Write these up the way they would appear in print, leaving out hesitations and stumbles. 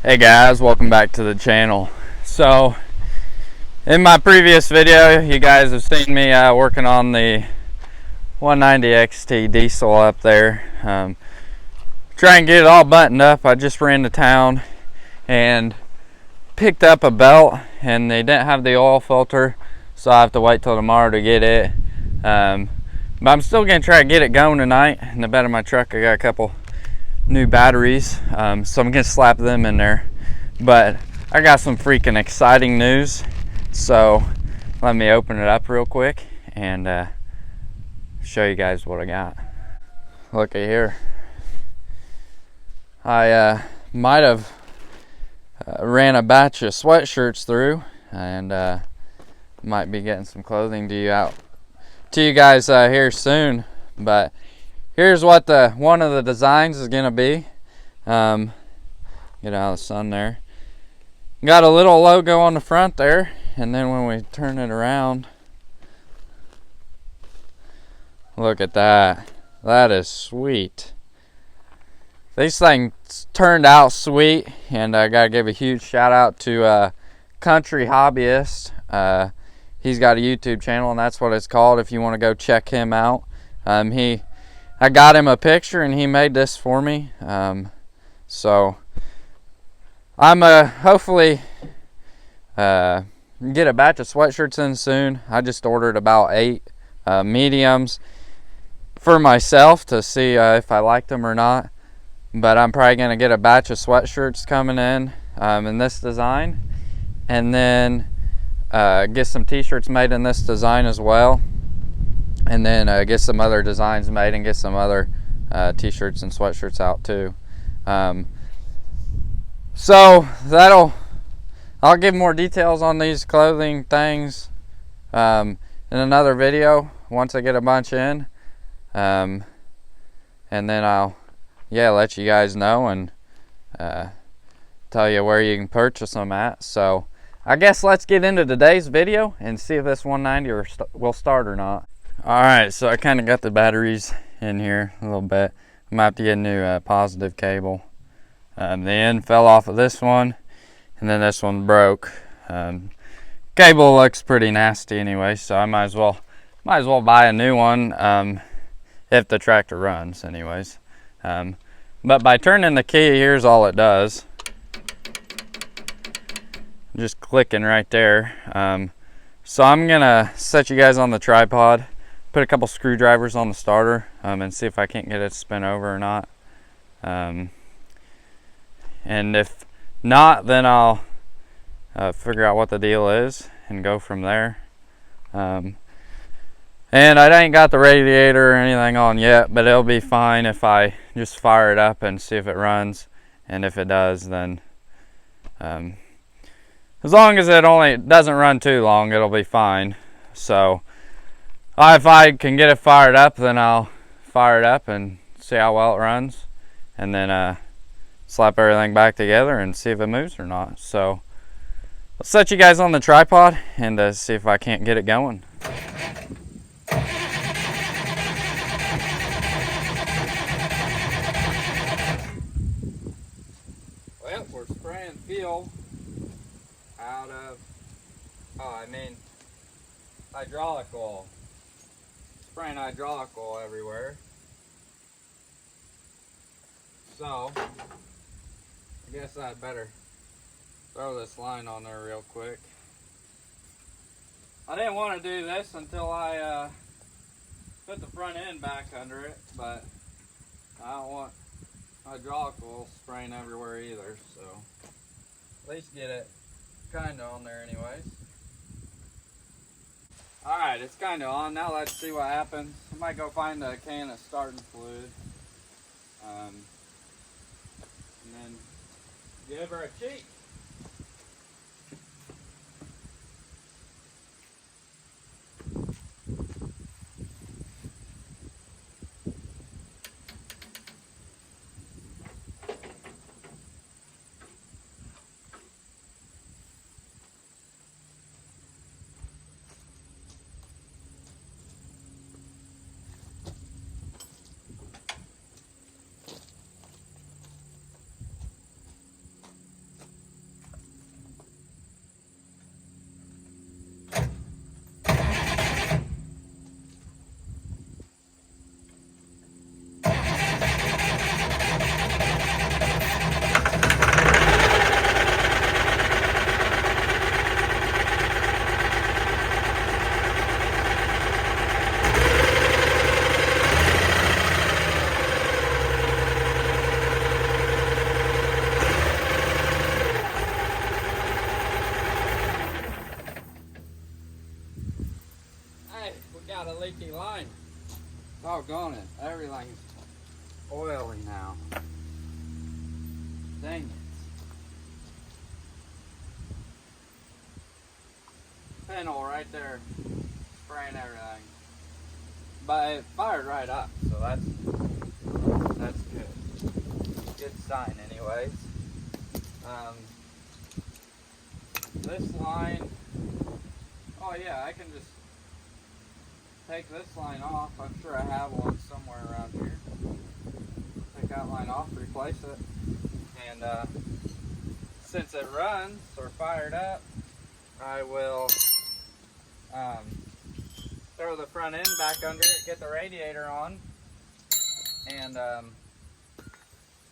Hey guys, welcome back to the channel. So in my previous video you guys have seen me working on the 190 XT diesel up there, try and get it all buttoned up. I just ran to town and picked up a belt and they didn't have the oil filter, so I have to wait till tomorrow to get it. But I'm still gonna try to get it going tonight. In the bed of my truck I got a couple new batteries, so I'm gonna slap them in there. But I got some freaking exciting news, so let me open it up real quick and show you guys what I got. Look at here. I might have ran a batch of sweatshirts through, and might be getting some clothing to you guys here soon. But here's what one of the designs is gonna be. Get out of the sun there. Got a little logo on the front there, and then when we turn it around, look at that. That is sweet. These things turned out sweet, and I gotta give a huge shout out to Country Hobbyist. He's got a YouTube channel, and that's what it's called if you want to go check him out. I got him a picture and he made this for me, so I'm hopefully get a batch of sweatshirts in soon. I just ordered about 8 mediums for myself to see if I liked them or not, but I'm probably going to get a batch of sweatshirts coming in this design, and then get some t-shirts made in this design as well, and then get some other designs made and get some other t-shirts and sweatshirts out too. So I'll give more details on these clothing things in another video once I get a bunch in, and then I'll let you guys know and tell you where you can purchase them at. So I guess let's get into today's video and see if this 190 will start or not. Alright, so I kind of got the batteries in here a little bit. I might have to get a new positive cable. The end fell off of this one, and then this one broke. Cable looks pretty nasty anyway, so I might as well buy a new one if the tractor runs anyways. But by turning the key, here's all it does. Just clicking right there. So I'm gonna set you guys on the tripod, put a couple screwdrivers on the starter, and see if I can't get it to spin over or not. And if not, then I'll figure out what the deal is and go from there. And I ain't got the radiator or anything on yet, but it'll be fine if I just fire it up and see if it runs. And if it does, then as long as it doesn't run too long, it'll be fine. So if I can get it fired up, then I'll fire it up and see how well it runs, and then slap everything back together and see if it moves or not. So I'll set you guys on the tripod and see if I can't get it going. Well, we're spraying fuel out of, hydraulic oil. Spraying hydraulic oil everywhere. So I guess I'd better throw this line on there real quick. I didn't want to do this until I put the front end back under it, but I don't want hydraulic oil spraying everywhere either, so at least get it kind of on there anyways. Alright, it's kind of on. Now let's see what happens. I might go find a can of starting fluid. And then give her a cheek. Doggone it, everything's oily now. Dang it. Phenol right there, spraying everything. But it fired right up, so that's good. Good sign anyways. This line, oh yeah, I can just take this line off. I'm sure I have one somewhere around here. Take that line off, replace it, and since it runs or fired up, I will throw the front end back under it, get the radiator on, and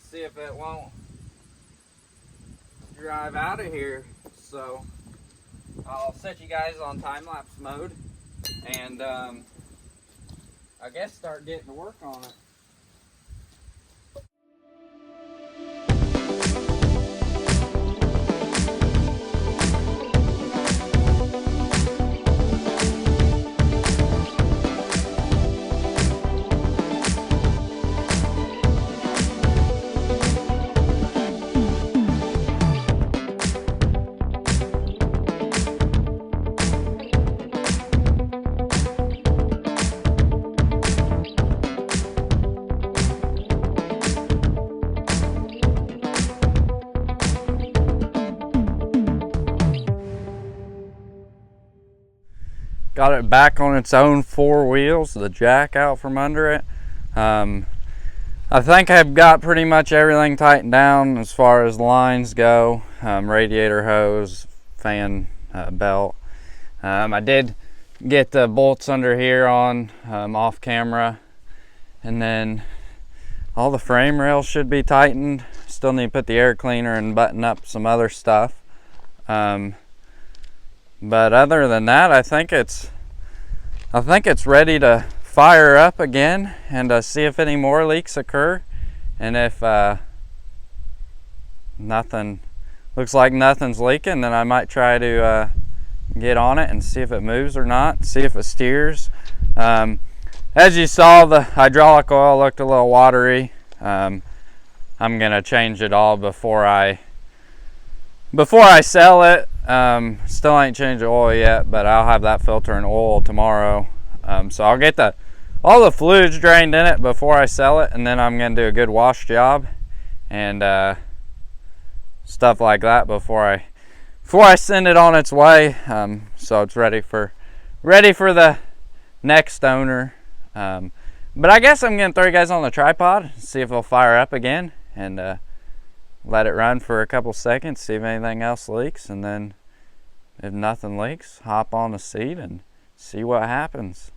see if it won't drive out of here. So I'll set you guys on time-lapse mode and I guess start getting to work on it. Got it back on its own 4 wheels, the jack out from under it. I think I've got pretty much everything tightened down as far as lines go. Radiator hose, fan belt. I did get the bolts under here on off camera, and then all the frame rails should be tightened. Still need to put the air cleaner and button up some other stuff. But other than that, I think it's ready to fire up again and see if any more leaks occur. And if nothing looks like nothing's leaking, then I might try to get on it and see if it moves or not, see if it steers. As you saw, the hydraulic oil looked a little watery. I'm gonna change it all before I sell it. Still ain't changed the oil yet, but I'll have that filter and oil tomorrow. So I'll get all the fluids drained in it before I sell it, and then I'm gonna do a good wash job and stuff like that before I send it on its way. So it's ready for the next owner. But I guess I'm gonna throw you guys on the tripod, see if it'll fire up again, and let it run for a couple seconds, see if anything else leaks, and then if nothing leaks, hop on the seat and see what happens.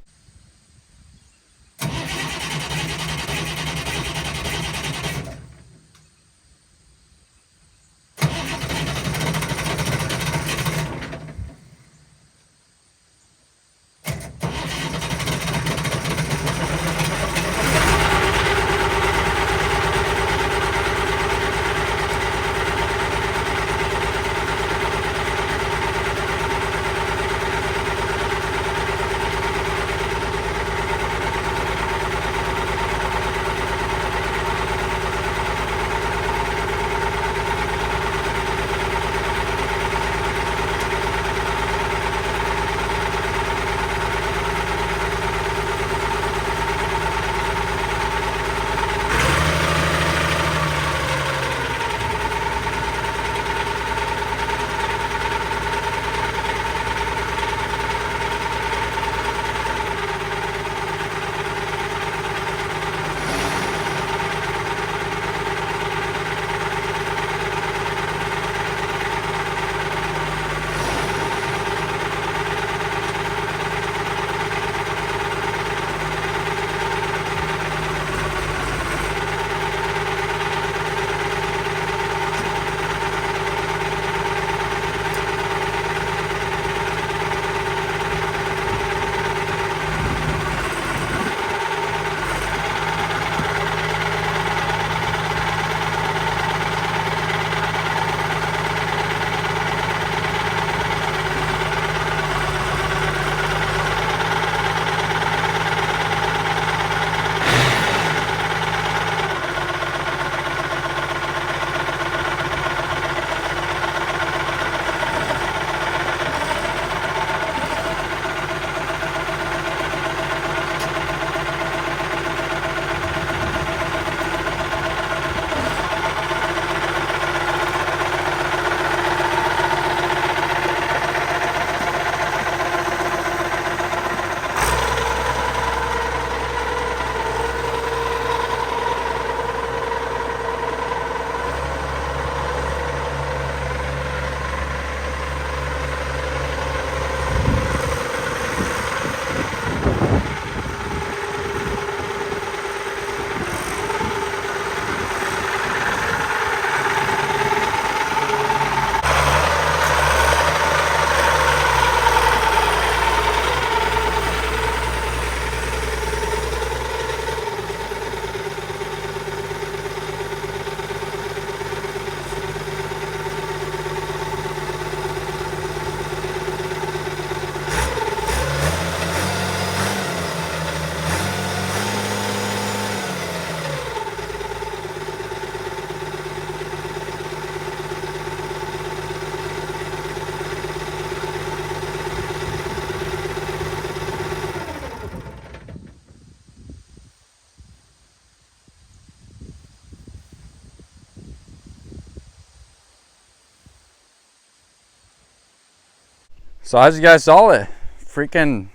So as you guys saw, it freaking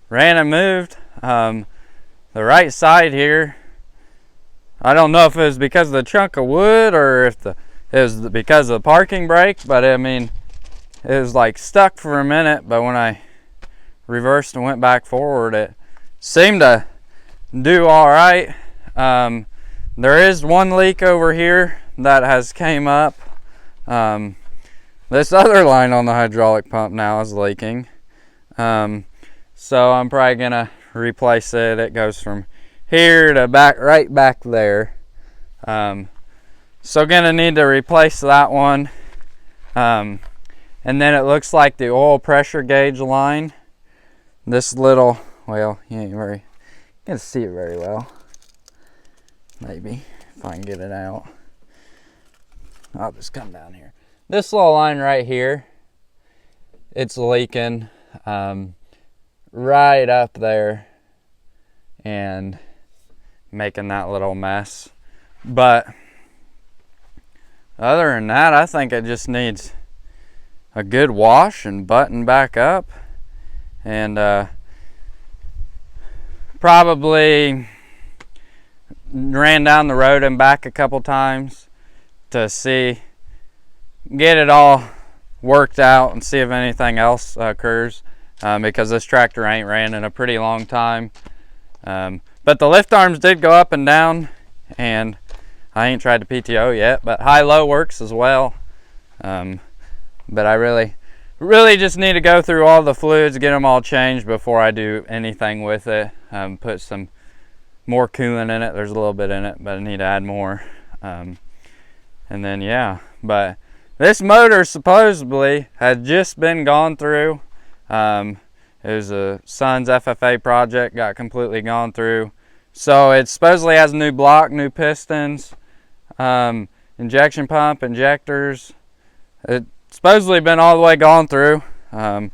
ran and moved. The right side here, I don't know if it was because of the chunk of wood or if it was because of the parking brake, but I mean, it was like stuck for a minute, but when I reversed and went back forward, it seemed to do all right. There is one leak over here that has came up. This other line on the hydraulic pump now is leaking. So I'm probably gonna replace it. It goes from here to right back there. So gonna need to replace that one. And then it looks like the oil pressure gauge line, this little, well, you ain't gonna see it very well. Maybe if I can get it out. I'll just come down here. This little line right here, it's leaking right up there and making that little mess. But other than that, I think it just needs a good wash and button back up, and probably ran down the road and back a couple times to get it all worked out and see if anything else occurs, because this tractor ain't ran in a pretty long time. But the lift arms did go up and down, and I ain't tried the PTO yet, but high-low works as well. But I really just need to go through all the fluids, get them all changed before I do anything with it. Put some more coolant in it. There's a little bit in it, but I need to add more. And then yeah, but this motor supposedly had just been gone through. It was a son's FFA project, got completely gone through. So it supposedly has a new block, new pistons, injection pump, injectors. It's supposedly been all the way gone through. And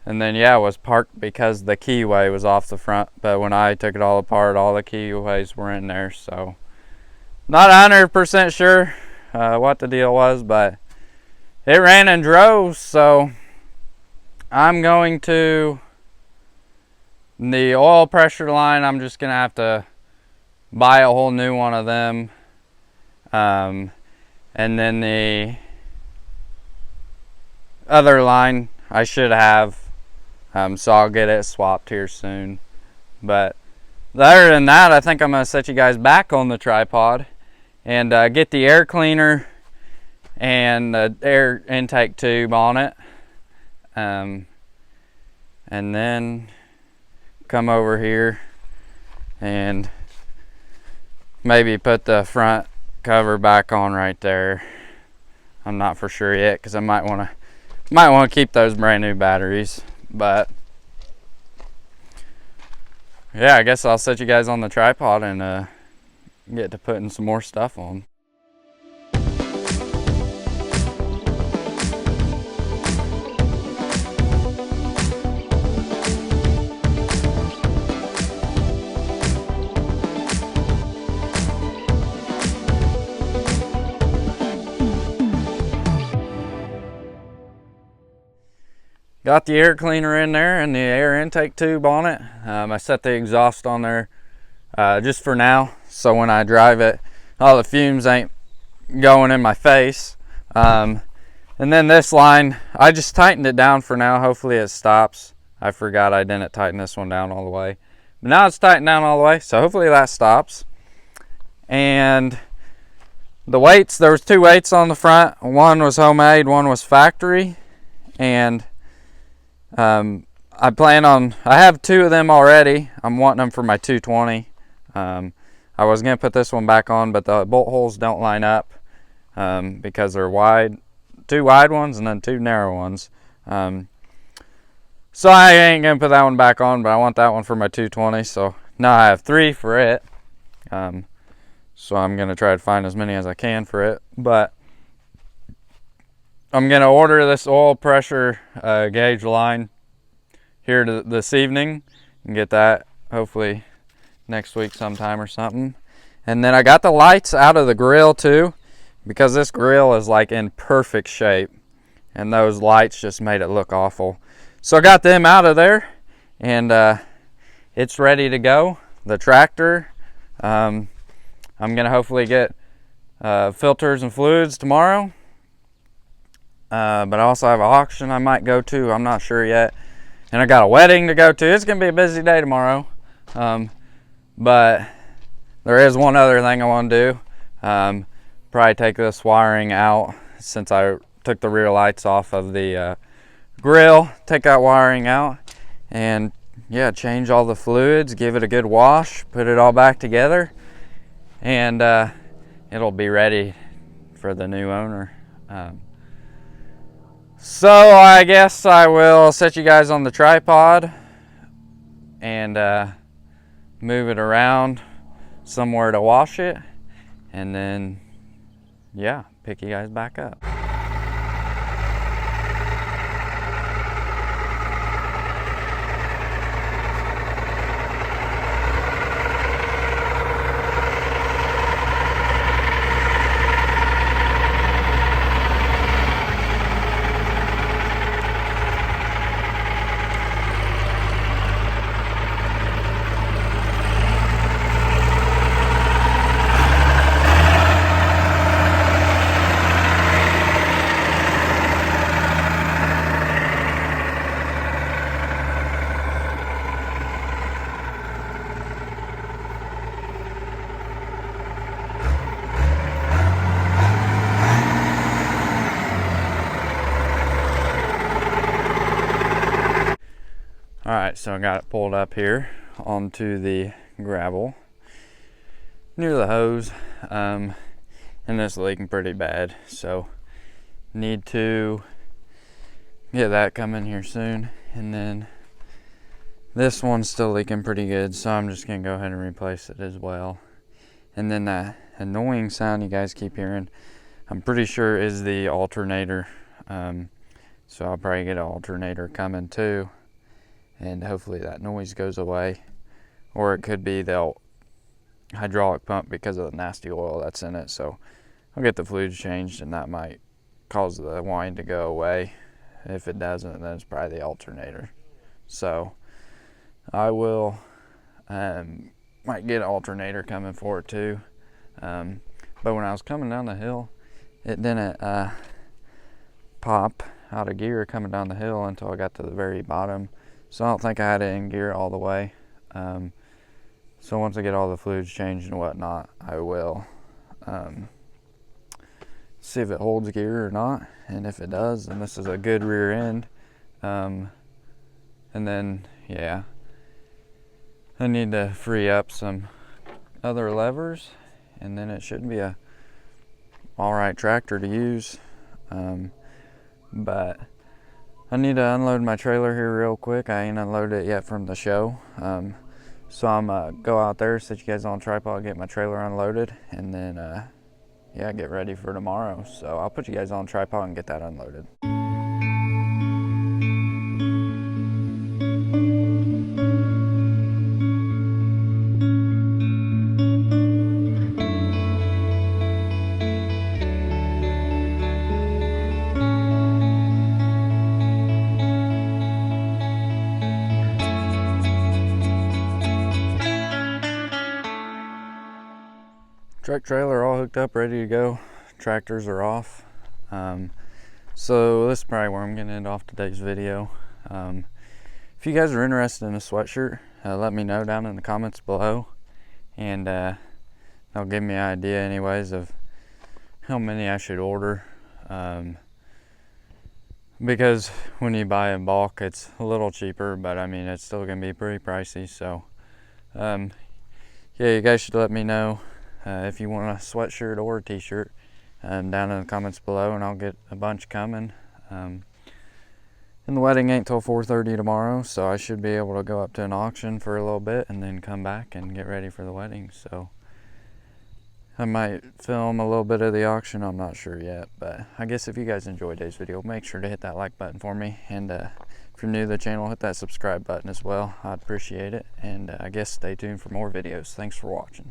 then yeah, it was parked because the keyway was off the front. But when I took it all apart, all the keyways were in there. So not 100% sure what the deal was, but it ran and drove. So I'm going to, the oil pressure line, I'm just gonna have to buy a whole new one of them. And then the other line I should have, so I'll get it swapped here soon. But other than that, I think I'm gonna set you guys back on the tripod and get the air cleaner and the air intake tube on it, and then come over here and maybe put the front cover back on right there. I'm not for sure yet, because I might want to keep those brand new batteries. But yeah, I guess I'll set you guys on the tripod and get to putting some more stuff on. Got the air cleaner in there and the air intake tube on it. I set the exhaust on there just for now, so when I drive it, all the fumes ain't going in my face. And then this line, I just tightened it down for now. Hopefully it stops. I forgot I didn't tighten this one down all the way. But now it's tightened down all the way, so hopefully that stops. And the weights, there was 2 weights on the front. One was homemade, one was factory. And I have 2 of them already. I'm wanting them for my 220. I was gonna put this one back on, but the bolt holes don't line up because they're wide, 2 wide ones and then 2 narrow ones. So I ain't gonna put that one back on, but I want that one for my 220. So now I have 3 for it. So I'm gonna try to find as many as I can for it, but I'm gonna order this oil pressure gauge line here this evening and get that hopefully next week sometime or something. And then I got the lights out of the grill too, because this grill is like in perfect shape. and those lights just made it look awful. So I got them out of there, and it's ready to go. The tractor, I'm gonna hopefully get filters and fluids tomorrow, but I also have an auction I might go to. I'm not sure yet, and I got a wedding to go to. It's gonna be a busy day tomorrow, but there is one other thing I want to do. Probably take this wiring out, since I took the rear lights off of the grill. Take that wiring out, and yeah, change all the fluids, give it a good wash, put it all back together, and it'll be ready for the new owner. So I guess I will set you guys on the tripod and move it around somewhere to wash it, and then yeah, pick you guys back up. Alright, so I got it pulled up here onto the gravel near the hose, and it's leaking pretty bad, so need to get that coming here soon. And then this one's still leaking pretty good, so I'm just gonna go ahead and replace it as well. And then that annoying sound you guys keep hearing, I'm pretty sure is the alternator, so I'll probably get an alternator coming too, and hopefully that noise goes away. Or it could be the hydraulic pump because of the nasty oil that's in it. So I'll get the fluids changed, and that might cause the whine to go away. If it doesn't, then it's probably the alternator. So I will might get an alternator coming for it too. But when I was coming down the hill, it didn't pop out of gear coming down the hill until I got to the very bottom. So I don't think I had it in gear all the way. So once I get all the fluids changed and whatnot, I will see if it holds gear or not. And if it does, then this is a good rear end. And then, yeah, I need to free up some other levers, and then it should be a alright tractor to use. But I need to unload my trailer here real quick. I ain't unloaded it yet from the show. So I'm go out there, set you guys on a tripod, get my trailer unloaded, and then yeah, get ready for tomorrow. So I'll put you guys on a tripod and get that unloaded. Truck trailer all hooked up, ready to go. Tractors are off. So this is probably where I'm gonna end off today's video. If you guys are interested in a sweatshirt, let me know down in the comments below, and that'll give me an idea anyways of how many I should order. Because when you buy in bulk, it's a little cheaper, but I mean, it's still gonna be pretty pricey. So yeah, you guys should let me know if you want a sweatshirt or a t-shirt down in the comments below, and I'll get a bunch coming. And the wedding ain't till 4:30 tomorrow, so I should be able to go up to an auction for a little bit and then come back and get ready for the wedding. So I might film a little bit of the auction, I'm not sure yet. But I guess if you guys enjoyed today's video, make sure to hit that like button for me, and if you're new to the channel, hit that subscribe button as well. I'd appreciate it, and I guess stay tuned for more videos. Thanks for watching.